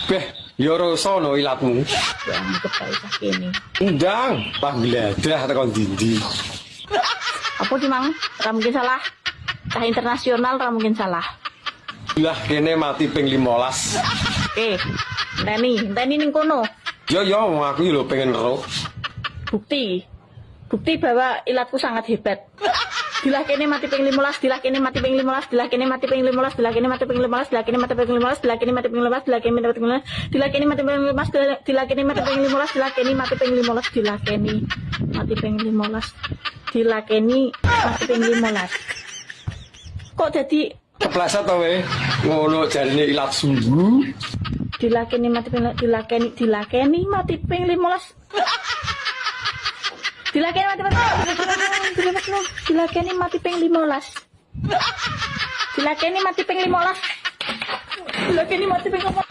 Beh, yo sono ilatmu. Ya anggap tak usah kene. Ndang, pangledah tekan dindi. Apa sih mang? Ra mungkin salah. Cah internasional ra mungkin salah. Lah kene mati ping 15. Oke. Teni ning kono. Yo aku lho pengen ero. Bukti bahwa ilatku sangat hebat. Dilah kene mati ping 15, dilah kene mati ping 15, dilah kene mati ping 15, dilah kene mati ping 15, dilah kene mati ping 15, dilah kene mati ping 15, dilah kene mati ping 15, dilah kene mati ping 15, dilah kene mati ping 15, dilah kene mati ping 15, dilah kene mati ping 15, dilah kene mati ping 15. Kok jadi Kepleset to we. Ngono jarine ilat sungguh. dilah kene mati ping dilah kene mati ping 15. Dilakeni mati ping 15. Dilakeni mati ping 15. Dilakeni mati ping 15. Dilakeni mati ping 15.